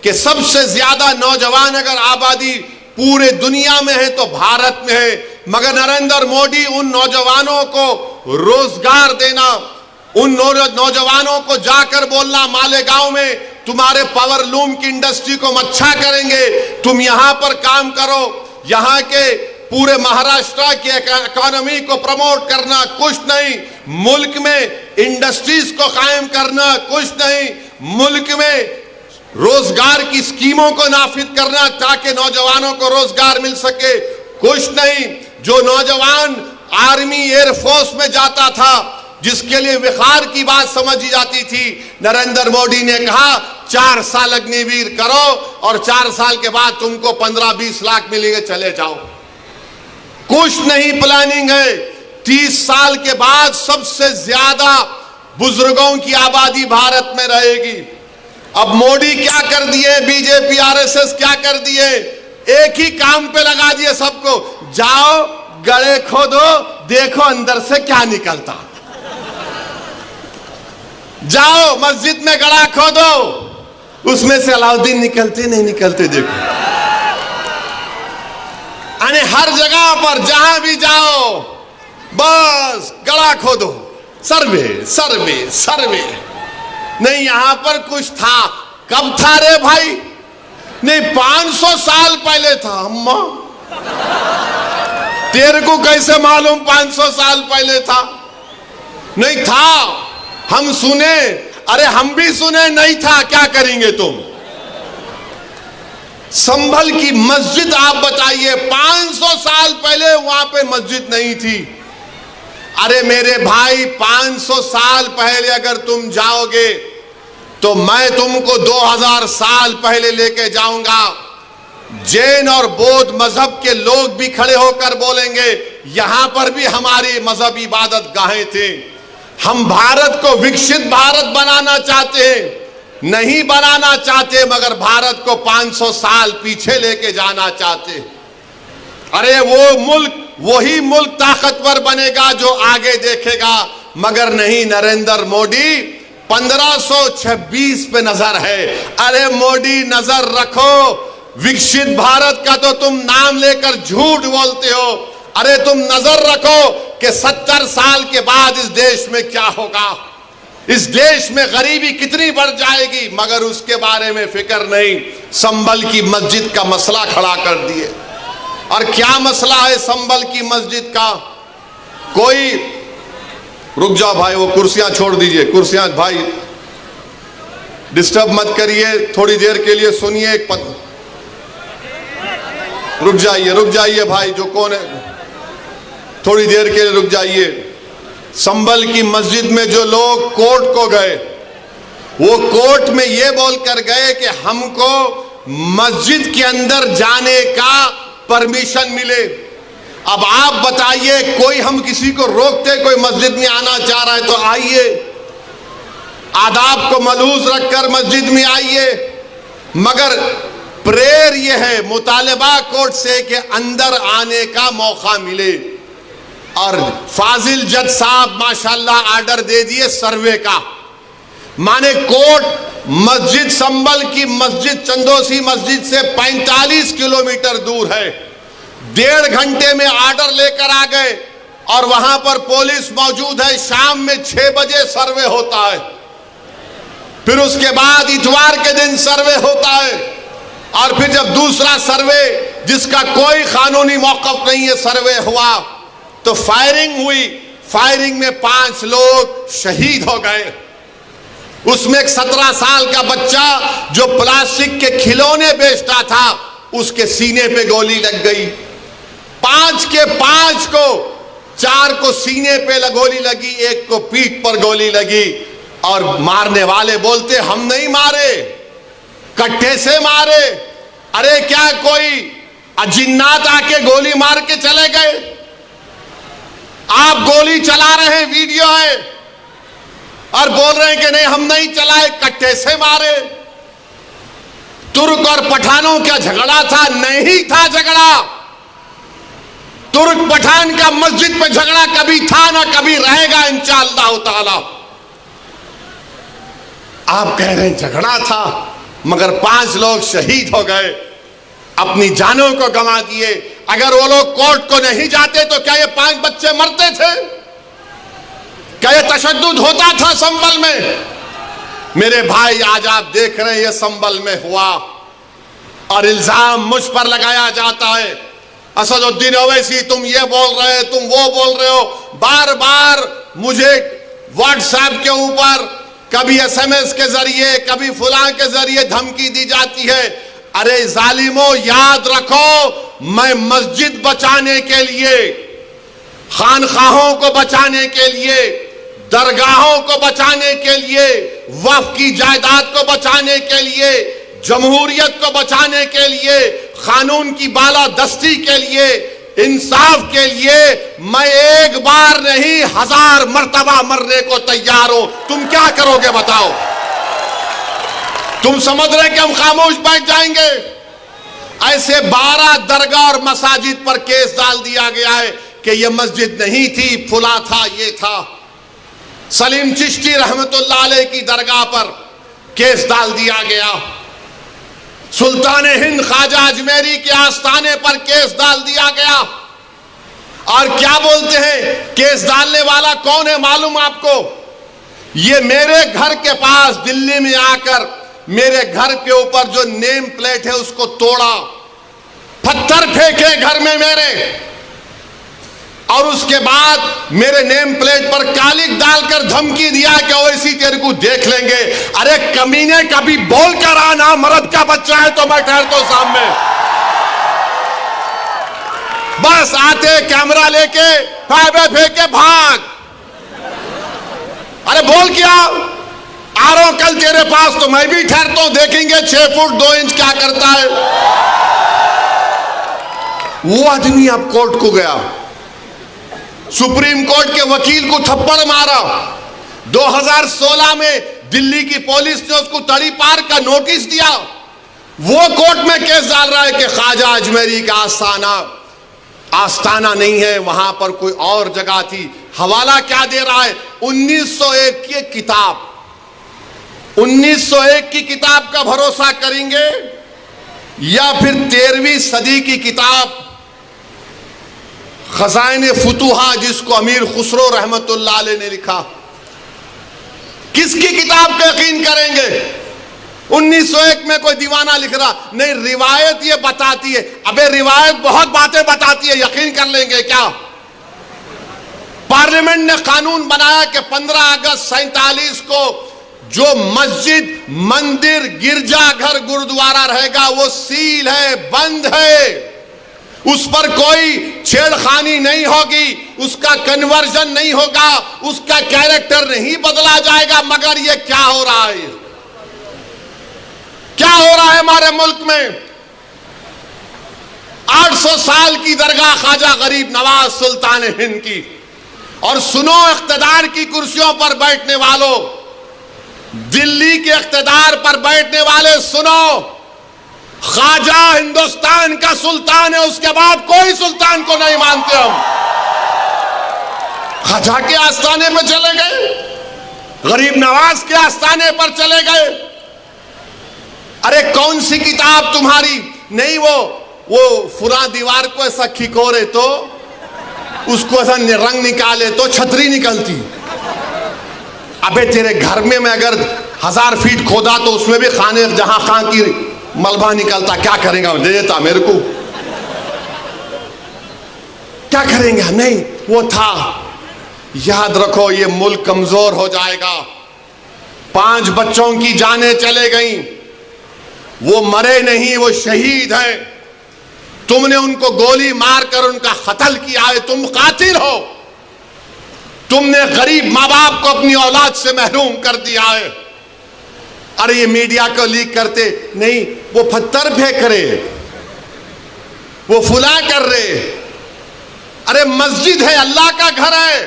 A: कि सबसे ज्यादा नौजवान अगर आबादी पूरे दुनिया में है तो भारत में है। मगर नरेंद्र मोदी उन नौजवानों को रोजगार देना, उन नौजवानों को जाकर बोलना मालेगांव में तुम्हारे पावर लूम की इंडस्ट्री को हम अच्छा करेंगे, तुम यहां पर काम करो। यहां के पूरे महाराष्ट्र की इकोनॉमी को प्रमोट करना, कुछ नहीं। मुल्क में इंडस्ट्रीज को कायम करना, कुछ नहीं। मुल्क में रोजगार की स्कीमों को नाफिज करना ताकि नौजवानों को रोजगार मिल सके, कुछ नहीं। जो नौजवान आर्मी एयरफोर्स में जाता था, जिसके लिए विखार की बात समझी जाती थी, नरेंद्र मोदी ने कहा 4 साल अग्निवीर करो और 4 साल के बाद तुमको 15-20 लाख मिलेंगे, चले जाओ। कुछ नहीं प्लानिंग है। 30 साल के बाद सबसे ज्यादा बुजुर्गों की आबादी भारत में रहेगी। अब मोदी क्या कर दिए, बीजेपी आरएसएस क्या कर दिए, एक ही काम पे लगा दिए सबको, जाओ गड़े खोदो, देखो अंदर से क्या निकलता। जाओ मस्जिद में गड़ा खोदो, उसमें से अलाउद्दीन निकलते नहीं निकलते देखो। यानी हर जगह पर जहां भी जाओ बस गड़ा खोदो, सर्वे सर्वे सर्वे। नहीं, यहां पर कुछ था। कब था रे भाई? नहीं, 500 साल पहले था। अम्मा, तेरे को कैसे मालूम 500 साल पहले था? नहीं था, हम सुने। अरे हम भी सुने नहीं था, क्या करेंगे तुम? संभल की मस्जिद आप बताइए, 500 साल पहले वहां पे मस्जिद नहीं थी। अरे मेरे भाई, 500 साल पहले अगर तुम जाओगे तो मैं तुमको 2000 साल पहले लेके जाऊंगा। जैन और बौद्ध मजहब के लोग भी खड़े होकर बोलेंगे यहां पर भी हमारी मजहब इबादत गाहें थे। हम भारत को विकसित भारत बनाना चाहते हैं, नहीं बनाना चाहते, मगर भारत को 500 साल पीछे लेके जाना चाहते। अरे वो मुल्क, वही मुल्क ताकतवर बनेगा जो आगे देखेगा। मगर नहीं, नरेंद्र मोदी 1526 पे नजर है। अरे मोदी नजर रखो, विकसित भारत का तो तुम नाम लेकर झूठ बोलते हो। अरे तुम नजर रखो कि 70 साल के बाद इस देश में क्या होगा, इस देश में गरीबी कितनी बढ़ जाएगी, मगर उसके बारे में फिक्र नहीं। संभल की मस्जिद का मसला खड़ा कर दिए। और क्या मसला है संभल की मस्जिद का? कोई, रुक जाओ भाई, वो कुर्सियां छोड़ दीजिए, कुर्सियां भाई डिस्टर्ब मत करिए, थोड़ी देर के लिए सुनिए। रुक जाइए भाई, जो कौन है, थोड़ी देर के लिए रुक जाइए। संभल की मस्जिद में जो लोग कोर्ट को गए, वो कोर्ट में ये बोलकर गए कि हमको मस्जिद के अंदर जाने का परमिशन मिले। अब आप बताइए, कोई हम किसी को रोकते, कोई मस्जिद में आना चाह रहा है तो आइए, आदाब को मलूज रखकर मस्जिद में आइए। मगर प्रेयर ये है, मुतालिबा कोर्ट से कि अंदर आने का मौका मिले। और फाजिल जज साहब माशाल्लाह आर्डर दे दिए सर्वे का, माने कोर्ट मस्जिद संभल की मस्जिद चंदोसी मस्जिद से 45 किलोमीटर दूर है। 1.5 घंटे में आर्डर लेकर आ गए और वहां पर पुलिस मौजूद है। शाम में 6 बजे सर्वे होता है, फिर उसके बाद इतवार के दिन सर्वे होता है, और फिर जब दूसरा सर्वे जिसका कोई कानूनी मौक़िफ़ नहीं है सर्वे हुआ तो फायरिंग हुई। फायरिंग में 5 लोग शहीद हो गए। उसमें एक 17 साल का बच्चा जो प्लास्टिक के खिलौने बेचता था, उसके सीने पे गोली लग गई। 5 के 5 को, 4 को सीने पे गोली लगी, 1 को पीठ पर गोली लगी। और मारने वाले बोलते हम नहीं मारे, कट्टे से मारे। अरे क्या कोई अजिन्नात आके गोली मार के चले गए? आप गोली चला रहे हैं, वीडियो है, और बोल रहे हैं कि नहीं हम नहीं चलाए, कट्टे से मारे। तुर्क और पठानों का झगड़ा था? नहीं था झगड़ा। तुर्क पठान का मस्जिद पे झगड़ा कभी था ना कभी रहेगा इंशाअल्लाह ताला। आप कह रहे हैं झगड़ा था, मगर 5 लोग शहीद हो गए, अपनी जानों को गंवा दिए। अगर वो लोग कोर्ट को नहीं जाते तो क्या ये 5 बच्चे मरते थे? क्या ये तशद्दुद होता था संभल में? मेरे भाई, आज आप देख रहे हैं ये संभल में हुआ, और इल्जाम मुझ पर लगाया जाता है। असदुद्दीन ओवैसी तुम ये बोल रहे हो, तुम वो बोल रहे हो। बार बार मुझे व्हाट्सएप के ऊपर, कभी SMS के जरिए, कभी फुलां के जरिए धमकी दी जाती है। अरे जालिमों, याद रखो, मैं मस्जिद बचाने के लिए, खानखाहों को बचाने के लिए, दरगाहों को बचाने के लिए, वक्फ की जायदाद को बचाने के लिए, जमहूरियत को बचाने के लिए, कानून की बालादस्ती के लिए, इंसाफ के लिए मैं एक बार नहीं 1000 मर्तबा मरने को तैयार हूं। तुम क्या करोगे बताओ? तुम समझ रहे कि हम खामोश बैठ जाएंगे? ऐसे 12 दरगाह और मसाजिद पर केस डाल दिया गया है कि यह मस्जिद नहीं थी, फुला था, ये था। सलीम चिश्ती रहमतुल्लाह अलैह की दरगाह पर केस डाल दिया गया। सुल्तान हिंद ख्वाजा अजमेरी के आस्थाने पर केस डाल दिया गया। और क्या बोलते हैं, केस डालने वाला कौन है मालूम आपको? ये मेरे घर के पास दिल्ली में आकर मेरे घर के ऊपर जो नेम प्लेट है उसको तोड़ा, पत्थर फेंके घर में मेरे, और उसके बाद मेरे नेम प्लेट पर कालिक डालकर धमकी दिया कि ओवैसी तेरे को देख लेंगे। अरे कमीने, कभी बोल कर आना, मर्द का बच्चा है तो मैं ठहरता हूं सामने। बस आते कैमरा लेके फाइबे फेंक के भाग। अरे बोल क्या, आ रहा हूं कल तेरे पास तो मैं भी ठहरता हूं, देखेंगे 6 फुट 2 इंच क्या करता है। वो आदमी अब कोर्ट को गया, सुप्रीम कोर्ट के वकील को थप्पड़ मारा। 2016 में दिल्ली की पुलिस ने उसको तड़ीपार का नोटिस दिया। वो कोर्ट में केस डाल रहा है कि ख्वाजा अजमेरी का आस्थाना नहीं है, वहां पर कोई और जगह थी। हवाला क्या दे रहा है? 1901 की किताब, 1901 की किताब का भरोसा करेंगे? या फिर 13वीं सदी की किताब खजाइने फुतूहा, जिसको अमीर खुसरो रहमतुल्लाह अलैह ने लिखा? किसकी किताब पे यकीन करेंगे? 1901 में कोई दीवाना लिख रहा, नहीं रिवायत ये बताती है। अबे रिवायत बहुत बातें बताती है, यकीन कर लेंगे क्या? पार्लियामेंट ने कानून बनाया कि 15 अगस्त 47 को जो मस्जिद, मंदिर, गिरजाघर, गुरुद्वारा रहेगा वो सील है, बंद है, उस पर कोई छेड़खानी नहीं होगी, उसका कन्वर्जन नहीं होगा, उसका कैरेक्टर नहीं बदला जाएगा। मगर ये क्या हो रहा है? क्या हो रहा है हमारे मुल्क में? 800 साल की दरगाह ख्वाजा गरीब नवाज सुल्तान हिंद की। और सुनो इख्तिदार की कुर्सियों पर बैठने वालों, दिल्ली के इख्तिदार पर बैठने वाले, सुनो, ख्वाजा हिंदुस्तान का सुल्तान है, उसके बाद कोई सुल्तान को नहीं मानते हम। ख्वाजा के आस्थाने पर चले गए, गरीब नवाज के आस्थाने पर चले गए। अरे कौन सी किताब तुम्हारी? नहीं वो फुरा दीवार को ऐसा खिकोरे तो उसको ऐसा रंग निकाले तो छतरी निकलती। अबे तेरे घर में मैं अगर 1000 फीट खोदा तो उसमें भी खाने जहां खां की मलबा निकलता, क्या करेंगे? दे देता मेरे को, क्या करेंगे? नहीं, वो था। याद रखो, ये मुल्क कमजोर हो जाएगा। 5 बच्चों की जानें चले गई, वो मरे नहीं, वो शहीद हैं। तुमने उनको गोली मारकर उनका कत्ल किया है, तुम कातिल हो। तुमने गरीब माँ बाप को अपनी औलाद से महरूम कर दिया है। अरे ये मीडिया को लीक करते नहीं, वो पत्थर फेंक रहे, वो फुला कर रहे। अरे मस्जिद है, अल्लाह का घर है,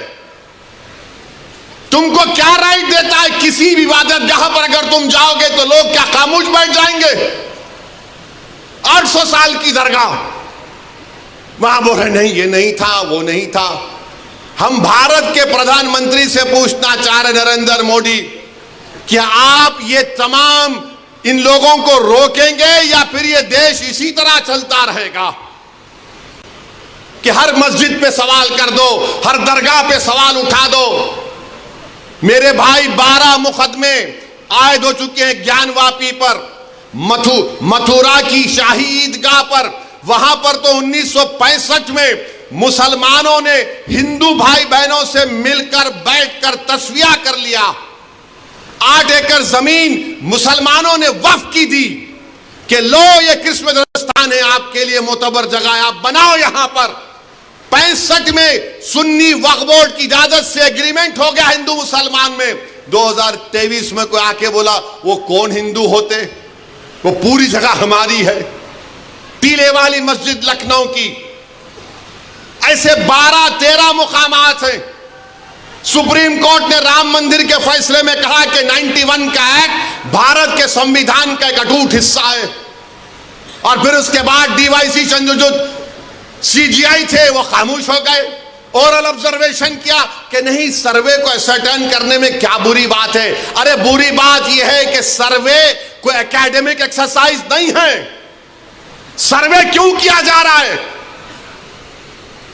A: तुमको क्या राइट देता है किसी भी इबादत जहां पर अगर तुम जाओगे तो लोग क्या खामोश बैठ जाएंगे? 800 साल की दरगाह, वहां बोल रहे नहीं ये नहीं था, वो नहीं था। हम भारत के प्रधानमंत्री से पूछना चाह रहे नरेंद्र मोदी, क्या आप ये तमाम इन लोगों को रोकेंगे या फिर ये देश इसी तरह चलता रहेगा कि हर मस्जिद पे सवाल कर दो, हर दरगाह पे सवाल उठा दो? मेरे भाई 12 मुकदमे आयद हो चुके हैं ज्ञानवापी पर, मथुरा की शाही ईदगाह पर। वहां पर तो 1965 में मुसलमानों ने हिंदू भाई बहनों से मिलकर बैठकर तस्वीया कर लिया। 8 एकड़ जमीन मुसलमानों ने वक्फ की दी कि लो ये किस्मत-ए-दस्तान है, आपके लिए मोतबर जगह है, आप बनाओ यहां पर। 65 में सुन्नी वक्फ बोर्ड की इजाजत से एग्रीमेंट हो गया हिंदू मुसलमान में। 2023 में कोई आके बोला वो कौन हिंदू होते, वो पूरी जगह हमारी है। टीले वाली मस्जिद लखनऊ की, ऐसे 12-13 मुकामात हैं। सुप्रीम कोर्ट ने राम मंदिर के फैसले में कहा कि 91 का एक्ट भारत के संविधान का एक अटूट हिस्सा है। और फिर उसके बाद डीवाईसी चंद्रचूड़ सीजीआई थे, वो खामोश हो गए। ओरल ऑब्जर्वेशन किया कि नहीं, सर्वे को असर्टेन करने में क्या बुरी बात है? अरे बुरी बात यह है कि सर्वे कोई एकेडमिक एक्सरसाइज नहीं है। सर्वे क्यों किया जा रहा है?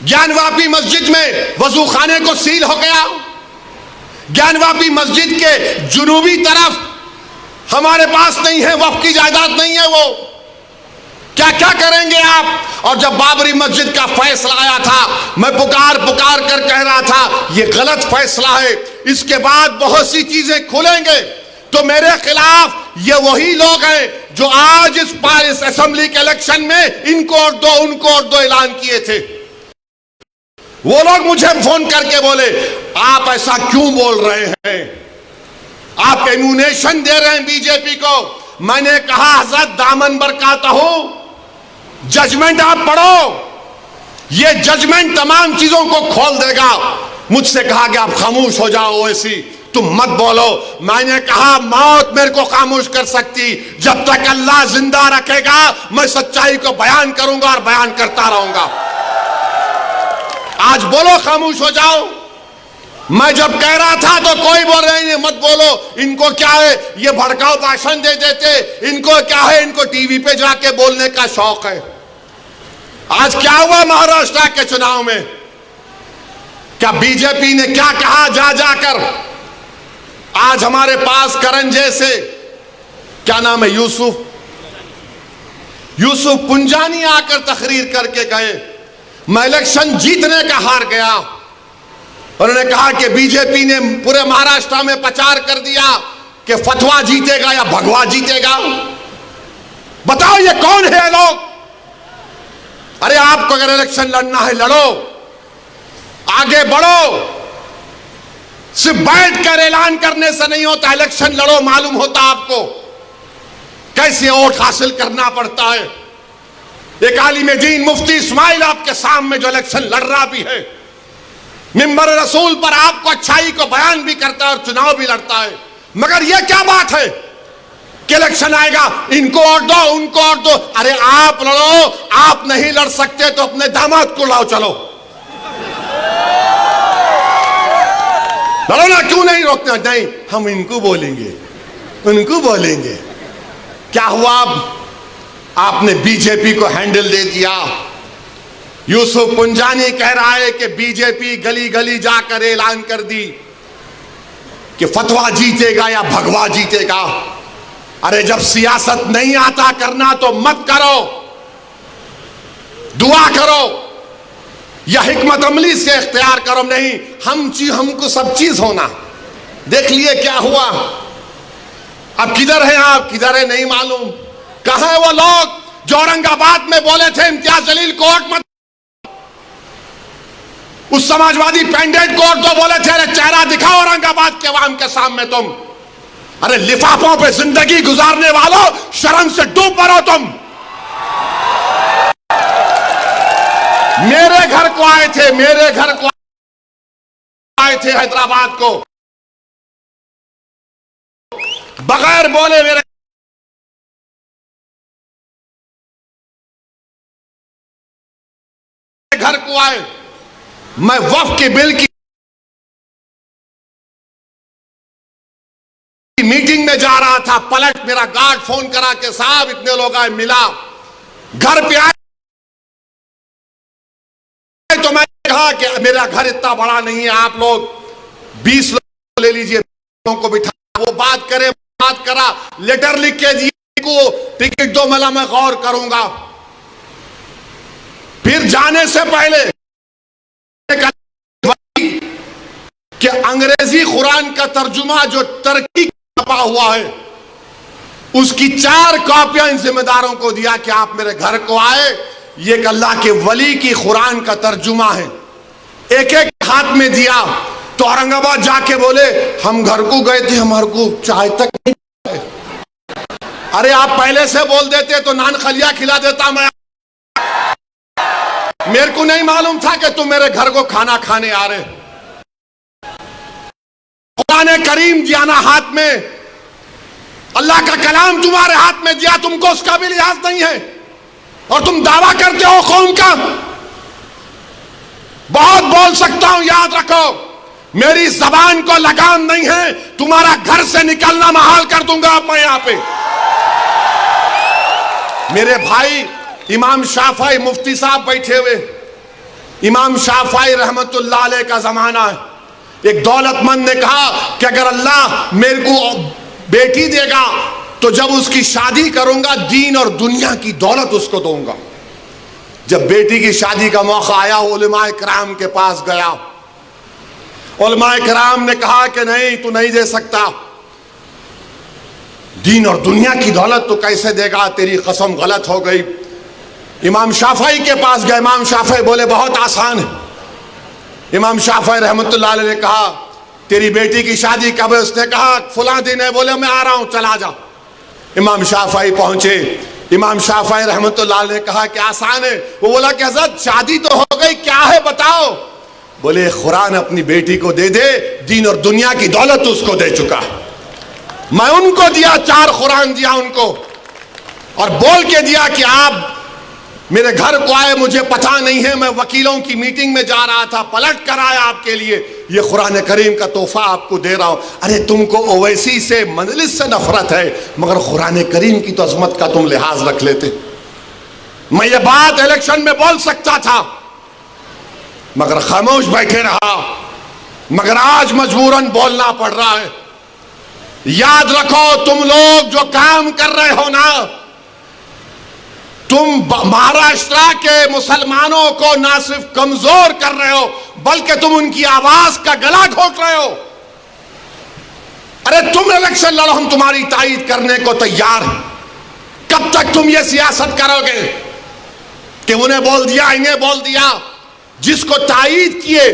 A: ज्ञानवापी मस्जिद में वजू खाने को सील हो गया। ज्ञानवापी मस्जिद के जुनूबी तरफ हमारे पास नहीं है, वक्फ की जायदाद नहीं है, वो क्या क्या करेंगे आप? और जब बाबरी मस्जिद का फैसला आया था, मैं पुकार कर कह रहा था ये गलत फैसला है, इसके बाद बहुत सी चीजें खुलेंगे। तो मेरे खिलाफ ये वही लोग हैं जो आज इस असेंबली के इलेक्शन में इनको और दो उनको और दो ऐलान किए थे। वो लोग मुझे फोन करके बोले आप ऐसा क्यों बोल रहे हैं, आप एम्यूनेशन दे रहे हैं बीजेपी को। मैंने कहा हजरत दामन बरकाता हूं, जजमेंट आप पढ़ो, ये जजमेंट तमाम चीजों को खोल देगा। मुझसे कहा कि आप खामोश हो जाओ, ऐसी तुम मत बोलो। मैंने कहा मौत मेरे को खामोश कर सकती, जब तक अल्लाह जिंदा रखेगा मैं सच्चाई को बयान करूंगा और बयान करता रहूंगा। आज बोलो खामोश हो जाओ। मैं जब कह रहा था तो कोई बोल रहे हैं मत बोलो, इनको क्या है, ये भड़काऊ भाषण दे देते, इनको क्या है, इनको टीवी पे जाके बोलने का शौक है। आज क्या हुआ महाराष्ट्र के चुनाव में? क्या बीजेपी ने क्या कहा जा जाकर? आज हमारे पास करण जैसे, क्या नाम है, यूसुफ पुंजानी आकर तकरीर करके गए, मैं इलेक्शन जीतने का हार गया। उन्होंने कहा कि बीजेपी ने पूरे महाराष्ट्र में प्रचार कर दिया कि फतवा जीतेगा या भगवा जीतेगा। बताओ ये कौन है लोग? अरे आपको अगर इलेक्शन लड़ना है लड़ो, आगे बढ़ो, सिर्फ बैठकर ऐलान करने से नहीं होता, इलेक्शन लड़ो, मालूम होता आपको कैसे वोट हासिल करना पड़ता है। एक आलिम दीन मुफ्ती इस्माइल आपके सामने जो इलेक्शन लड़ रहा भी है, मिंबर रसूल पर आपको अच्छाई को बयान भी करता है और चुनाव भी लड़ता है, मगर यह क्या बात है कि इलेक्शन आएगा इनको वोट दो, उनको वोट दो। अरे आप लड़ो, आप नहीं लड़ सकते तो अपने दामाद को लाओ, चलो लड़ो ना, क्यों नहीं रोकना? नहीं, हम इनको बोलेंगे, उनको बोलेंगे। क्या हुआ? आपने बीजेपी को हैंडल दे दिया। यूसुफ पुंजानी कह रहा है कि बीजेपी गली गली जाकर ऐलान कर दी कि फतवा जीतेगा या भगवा जीतेगा। अरे जब सियासत नहीं आता करना तो मत करो, दुआ करो या हिकमत अमली से इख्तियार करो। नहीं, हमको सब चीज होना। देख लिए क्या हुआ? अब किधर है आप, किधर है नहीं मालूम। कहां है वो लोग जो औरंगाबाद में बोले थे इम्तियाज जलील कोर्ट मत, उस समाजवादी पेंडेंट कोर्ट तो बोले थे अरे चेहरा दिखाओ औरंगाबाद के अवाम के सामने तुम। अरे लिफाफों पे जिंदगी गुजारने वालों, शर्म से डूब मरो तुम। मेरे घर को आए थे, मेरे घर को आए थे हैदराबाद को, बगैर बोले मेरे घर को आए। मैं वक्फ के बिल की मीटिंग में जा रहा था, पलट मेरा गार्ड फोन करा के साहब इतने लोग आए, मिला, घर पे आए तो मैं कहा कि मेरा घर इतना बड़ा नहीं है, आप लोग 20 लोग ले लीजिए, को बिठा, वो बात करे, बात करा, लेटर लिख के दिए को, टिकट दो, मला मैं गौर करूंगा। फिर जाने से पहले कि अंग्रेजी कुरान का तर्जुमा जो तरक्की छपा हुआ है उसकी 4 कॉपियां इन जिम्मेदारों को दिया कि आप मेरे घर को आए, ये एक अल्लाह के वली की कुरान का तर्जुमा है। एक एक हाथ में दिया तो औरंगाबाद जाके बोले हम घर को गए थे, हमारे को चाय तक नहीं। अरे आप पहले से बोल देते तो नान खलिया खिला देता मैं। मेरे को नहीं मालूम था कि तुम मेरे घर को खाना खाने आ रहे। कुरान करीम दिया ना हाथ में, अल्लाह का कलाम तुम्हारे हाथ में दिया, तुमको उसका भी लिहाज नहीं है और तुम दावा करते हो कौम का। बहुत बोल सकता हूं, याद रखो मेरी जबान को लगाम नहीं है, तुम्हारा घर से निकलना महाल कर दूंगा मैं यहां पे। मेरे भाई इमाम शाफई मुफ्ती साहब बैठे हुए, इमाम शाफई रहमतुल्लाह अलैह का जमाना है। एक दौलतमंद ने कहा कि अगर अल्लाह मेरे को बेटी देगा तो जब उसकी शादी करूंगा दीन और दुनिया की दौलत उसको दूंगा। जब बेटी की शादी का मौका आया उलमाए किराम के पास गया, उलमाए किराम ने कहा कि नहीं तू नहीं दे सकता, दीन और दुनिया की दौलत तो कैसे देगा, तेरी कसम गलत हो गई। इमाम शाफई के पास गए, इमाम शाफई बोले बहुत आसान है। इमाम शाफई रहमतुल्लाह अलैह ने कहा तेरी बेटी की शादी कब है? उसने कहा फलां दिन है। बोले मैं आ रहा हूं, चला जा। इमाम शाफई पहुंचे, इमाम शाफई रहमतुल्लाह अलैह ने कहा कि आसान है। वो बोला कि हज़रत शादी तो हो गई, क्या है बताओ। बोले कुरान अपनी बेटी को दे दे, दीन और दुनिया की दौलत उसको दे चुका। मैं उनको दिया, 4 कुरान दिया उनको और बोल के दिया कि आप मेरे घर को आए, मुझे पता नहीं है, मैं वकीलों की मीटिंग में जा रहा था, पलट कर आया आपके लिए।
B: ये कुरान करीम का तोहफा आपको दे रहा हूं। अरे तुमको ओवैसी से मजलिस से नफरत है, मगर कुरान करीम की तो अजमत का तुम लिहाज रख लेते। मैं ये बात इलेक्शन में बोल सकता था मगर खामोश बैठे रहा, मगर आज मजबूरन बोलना पड़ रहा है। याद रखो, तुम लोग जो काम कर रहे हो ना, तुम महाराष्ट्र के मुसलमानों को ना सिर्फ कमजोर कर रहे हो बल्कि तुम उनकी आवाज का गला घोट रहे हो। अरे तुम इलेक्शन लड़ो, हम तुम्हारी तायीद करने को तैयार हैं। कब तक तुम ये सियासत करोगे कि उन्हें बोल दिया इन्हें बोल दिया? जिसको तायीद किए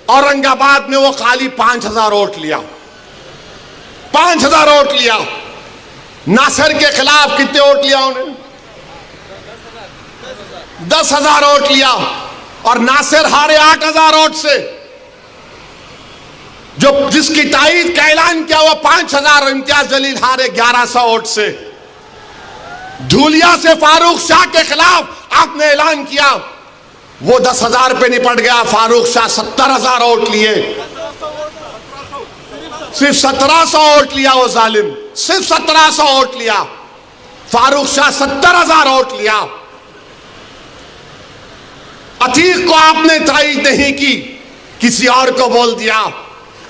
B: औरंगाबाद में वो खाली 5000 वोट लिया, 5000 वोट लिया। नासिर के खिलाफ कितने वोट लिया उन्हें? 10,000 वोट लिया। और नासिर हारे 8,000 वोट से। जो जिसकी तायीद का ऐलान किया वो 5,000, इम्तियाज जलील हारे 1100 वोट से। धूलिया से फारूक शाह के खिलाफ आपने ऐलान किया, वो 10,000 पे निपट गया। फारूक शाह 70,000 वोट लिए, सिर्फ 1700 वोट लिया वो जालिम, सिर्फ 1700 वोट लिया। फारूक शाह 70,000 वोट लिया। अतीक को आपने तायीद नहीं की, किसी और को बोल दिया।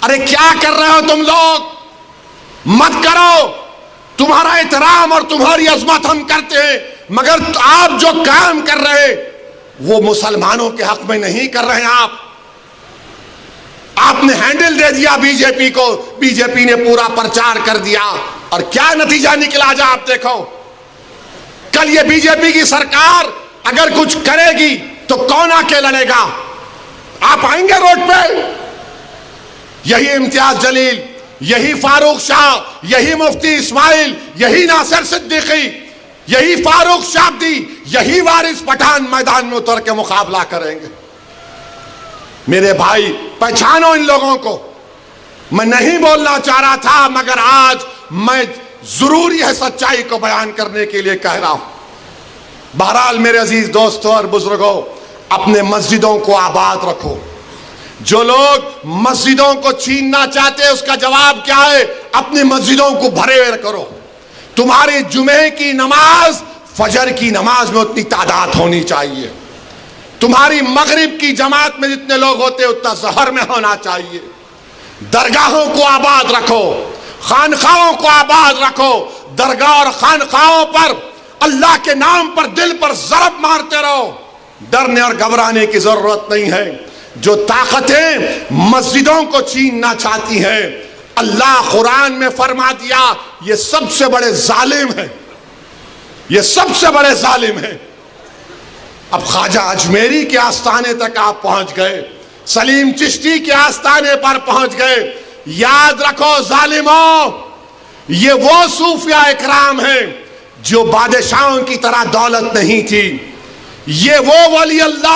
B: अरे क्या कर रहे हो तुम लोग? मत करो। तुम्हारा एहतराम और तुम्हारी अजमत हम करते हैं, मगर आप जो काम कर रहे हैं वो मुसलमानों के हक में नहीं कर रहे हैं। आपने हैंडल दे दिया बीजेपी को, बीजेपी ने पूरा प्रचार कर दिया और क्या नतीजा निकला जा आप देखो। कल ये बीजेपी की सरकार अगर कुछ करेगी तो कौन आके लड़ेगा? आप आएंगे रोड पे? यही इम्तियाज जलील, यही फारूक शाह, यही मुफ्ती इस्माइल, यही नासिर सिद्दीकी, यही फारूक शाब्दी, यही वारिस पठान मैदान में उतर के मुकाबला करेंगे। मेरे भाई, पहचानो इन लोगों को। मैं नहीं बोलना चाह रहा था मगर आज मैं जरूरी है सच्चाई को बयान करने के लिए कह रहा हूं। बहरहाल मेरे अजीज दोस्तों और बुजुर्गों, अपने मस्जिदों को आबाद रखो। जो लोग मस्जिदों को छीनना चाहते हैं उसका जवाब क्या है? अपनी मस्जिदों को भरे हुए करो। तुम्हारी जुमे की नमाज फजर की नमाज में उतनी तादाद होनी चाहिए। तुम्हारी मगरिब की जमात में जितने लोग होते हैं उतना जहर में होना चाहिए। दरगाहों को आबाद रखो, खानखाओं को आबाद रखो। दरगाह और खानखाओं पर अल्लाह के नाम पर दिल पर ज़रब मारते रहो। डरने और घबराने की जरूरत नहीं है। जो ताकतें मस्जिदों को छीनना चाहती हैं, अल्लाह कुरान में फरमा दिया ये सबसे बड़े जालिम हैं, ये सबसे बड़े जालिम हैं। अब ख्वाजा अजमेरी के आस्थाने तक आप पहुंच गए, सलीम चिश्ती के आस्थाने पर पहुंच गए। याद रखो जालिमों, ये वो सूफिया इकराम हैं जो बादशाहों की तरह दौलत नहीं थी। ये वो वली अल्लाह